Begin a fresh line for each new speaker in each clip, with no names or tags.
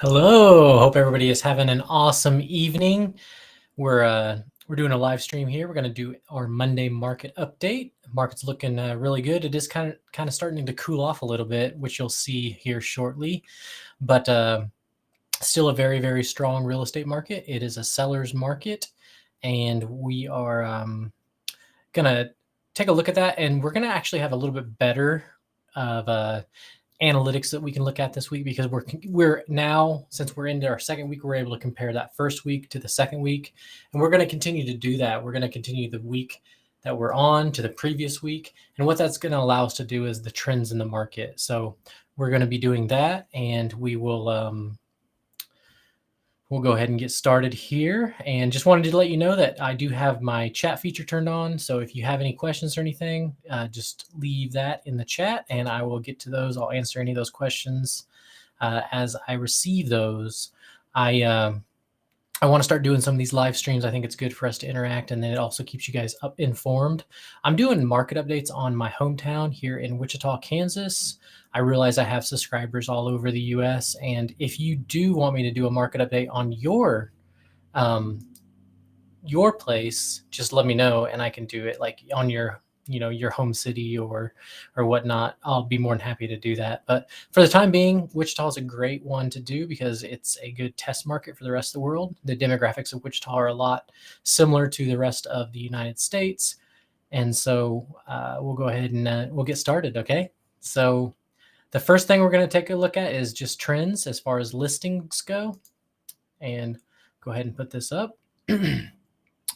Hello. Hope everybody is having an awesome evening. We're doing a live stream here. We're going to do our Monday market update. Market's looking really good. It is kind of starting to cool off a little bit, which you'll see here shortly. But still a very, very strong real estate market. It is a seller's market, and we are going to take a look at that. And we're going to actually have a little bit better of analytics that we can look at this week, because we're now, since we're into our second week, we're able to compare that first week to the second week, and we're going to continue to do that. We're going to continue the week that we're on to the previous week, and what that's going to allow us to do is the trends in the market. So we're going to be doing that, and we'll go ahead and get started here. And just wanted to let you know that I do have my chat feature turned on. So if you have any questions or anything, just leave that in the chat and I will get to those. I'll answer any of those questions as I receive those. I want to start doing some of these live streams. I think it's good for us to interact, and then it also keeps you guys informed. I'm doing market updates on my hometown here in Wichita, Kansas. I realize I have subscribers all over the US, and if you do want me to do a market update on your place, just let me know and I can do it like on your home city or whatnot. I'll be more than happy to do that. But for the time being, Wichita is a great one to do because it's a good test market for the rest of the world. The demographics of Wichita are a lot similar to the rest of the United States. And so we'll go ahead and we'll get started, okay? So the first thing we're going to take a look at is just trends as far as listings go. And go ahead and put this up.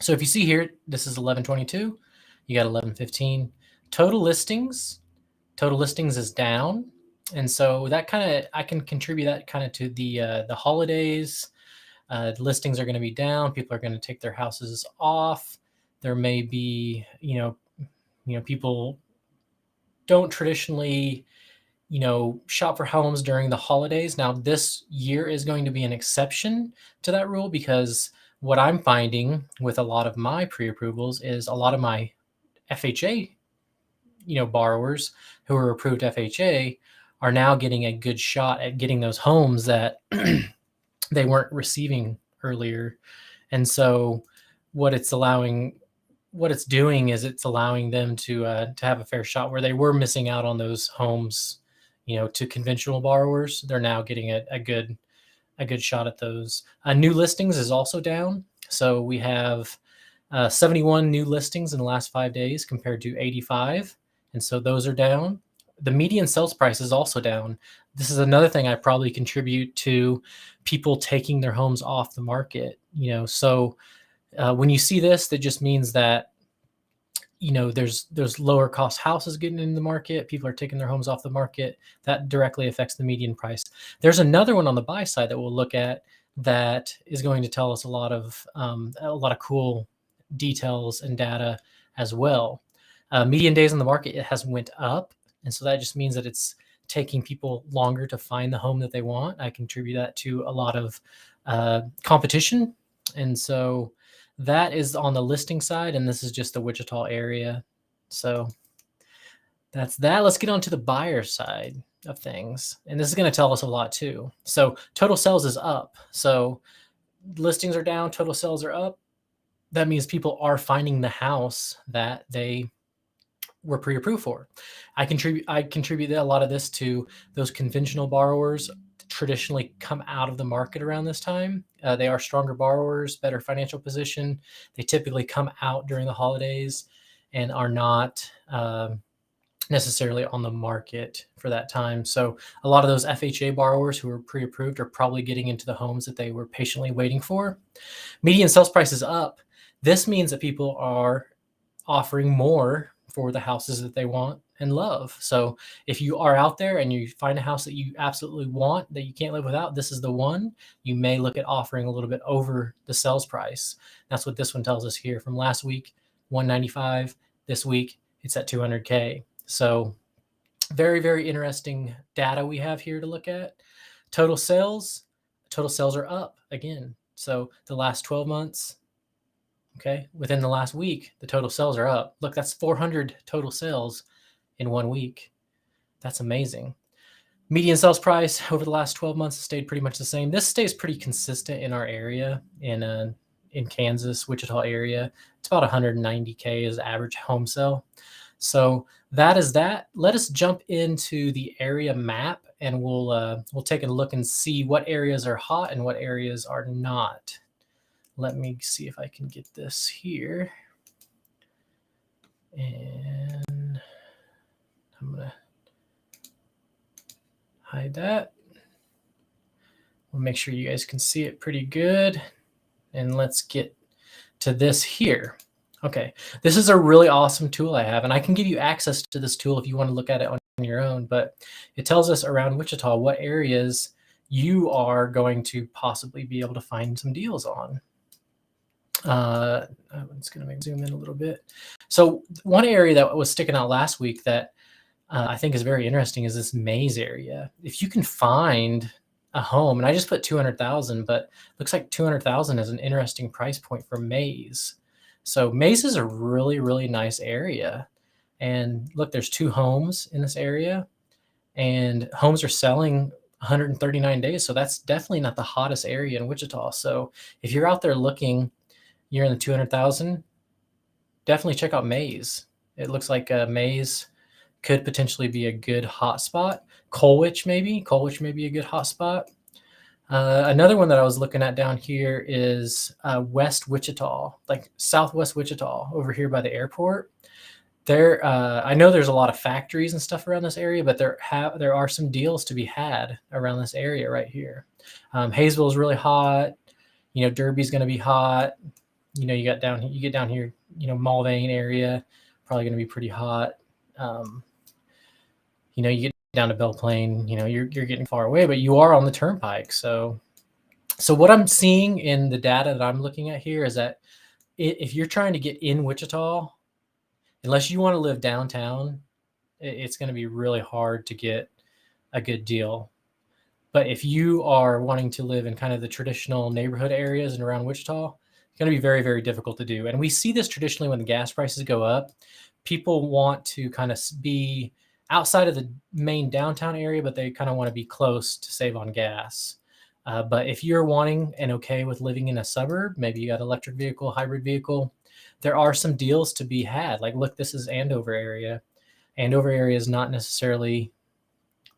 So if you see here, this is 1122. You got 1115. Total listings is down. And so that I can contribute that kind of to the holidays. Listings are going to be down. People are going to take their houses off. There may be, people don't traditionally, shop for homes during the holidays. Now, this year is going to be an exception to that rule, because what I'm finding with a lot of my pre-approvals is a lot of my FHA, borrowers who are approved FHA are now getting a good shot at getting those homes that they weren't receiving earlier. And so what it's doing is it's allowing them to have a fair shot where they were missing out on those homes, to conventional borrowers. They're now getting a good shot at those. New listings is also down. So we have 71 new listings in the last 5 days compared to 85. And so those are down. The median sales price is also down. This is another thing I probably contribute to people taking their homes off the market. So when you see this, that just means that, there's lower cost houses getting in the market. People are taking their homes off the market. That directly affects the median price. There's another one on the buy side that we'll look at that is going to tell us a lot of cool details and data as well. Median days on the market, it has went up. And so that just means that it's taking people longer to find the home that they want. I contribute that to a lot of competition. And so that is on the listing side, and this is just the Wichita area. So that's that. Let's get on to the buyer side of things. And this is going to tell us a lot too. So total sales is up. So listings are down, total sales are up. That means people are finding the house that they were pre-approved for. I contribute a lot of this to those conventional borrowers traditionally come out of the market around this time. They are stronger borrowers, better financial position. They typically come out during the holidays and are not necessarily on the market for that time. So a lot of those FHA borrowers who are pre-approved are probably getting into the homes that they were patiently waiting for. Median sales price is up. This means that people are offering more for the houses that they want and love. So if you are out there and you find a house that you absolutely want, that you can't live without, this is the one. You may look at offering a little bit over the sales price. That's what this one tells us here. From last week, 195. This week, it's at 200K. So very, very interesting data we have here to look at. Total sales are up again. So the last 12 months, okay, within the last week, the total sales are up. Look, that's 400 total sales in 1 week. That's amazing. Median sales price over the last 12 months has stayed pretty much the same. This stays pretty consistent in our area in Kansas, Wichita area. It's about 190K is average home sale. So that is that. Let us jump into the area map, and we'll take a look and see what areas are hot and what areas are not. Let me see if I can get this here. And I'm gonna hide that. We'll make sure you guys can see it pretty good. And let's get to this here. Okay, this is a really awesome tool I have, and I can give you access to this tool if you want to look at it on your own, but it tells us around Wichita what areas you are going to possibly be able to find some deals on. It's going to zoom in a little bit. So one area that was sticking out last week that I think is very interesting is this Mays area. If you can find a home, and I just put 200,000, but looks like 200,000 is an interesting price point for Mays. So Mays is a really, really nice area. And look, there's 2 homes in this area, and homes are selling 139 days. So that's definitely not the hottest area in Wichita. So if you're out there looking, you're in the 200,000, definitely check out Mays. It looks like Mays could potentially be a good hot spot. Colwich may be a good hot spot. Another one that I was looking at down here is West Wichita, like Southwest Wichita, over here by the airport. There, I know there's a lot of factories and stuff around this area, but there are some deals to be had around this area right here. Hayesville is really hot. Derby's going to be hot. You get down here, Mulvane area, probably going to be pretty hot. You get down to Belle Plaine, you're getting far away, but you are on the turnpike. So what I'm seeing in the data that I'm looking at here is that if you're trying to get in Wichita, unless you want to live downtown, it's going to be really hard to get a good deal. But if you are wanting to live in kind of the traditional neighborhood areas and around Wichita, it's going to be very, very difficult to do. And we see this traditionally when the gas prices go up. People want to kind of be outside of the main downtown area, but they kind of want to be close to save on gas. But if you're wanting and okay with living in a suburb, maybe you got electric vehicle, hybrid vehicle, there are some deals to be had. Like, look, this is Andover area. Andover area is not necessarily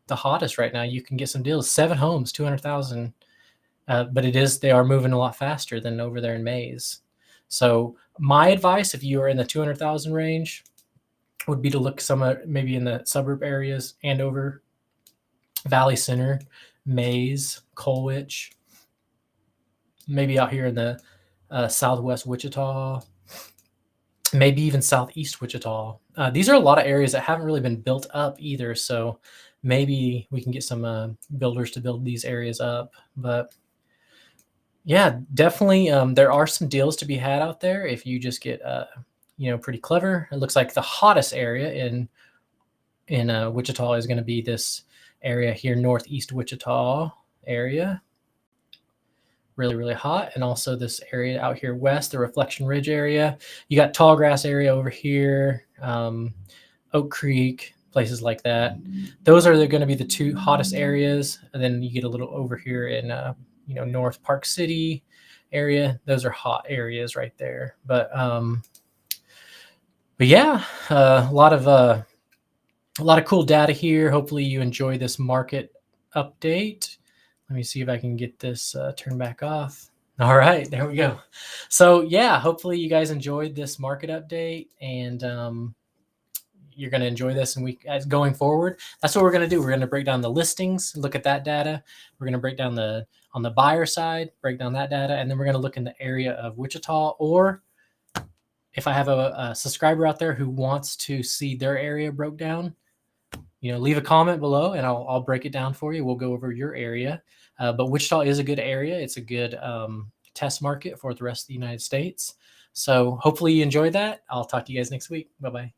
the hottest right now. You can get some deals. 7 homes, 200,000. But they are moving a lot faster than over there in Mays. So my advice, if you are in the 200,000 range, would be to look maybe in the suburb areas, Andover, Valley Center, Mays, Colwich, maybe out here in the southwest Wichita, maybe even southeast Wichita. These are a lot of areas that haven't really been built up either. So maybe we can get some builders to build these areas up. But yeah, definitely there are some deals to be had out there if you just get pretty clever. It looks like the hottest area in Wichita is going to be this area here, northeast Wichita area. Really, really hot. And also this area out here west, the Reflection Ridge area. You got Tallgrass area over here, Oak Creek, places like that. Those are going to be the 2 hottest areas. And then you get a little over here in North Park City area. Those are hot areas right there. But yeah, a lot of cool data here. Hopefully you enjoy this market update. Let me see if I can get this turned back off. All right, there we go. So yeah, hopefully you guys enjoyed this market update, and you're going to enjoy this. And as going forward, that's what we're going to do. We're going to break down the listings, look at that data. We're going to break down on the buyer side, break down that data, and then we're going to look in the area of Wichita, or if I have a subscriber out there who wants to see their area broke down, leave a comment below and I'll break it down for you. We'll go over your area. But Wichita is a good area. It's a good test market for the rest of the United States. So hopefully you enjoyed that. I'll talk to you guys next week. Bye-bye.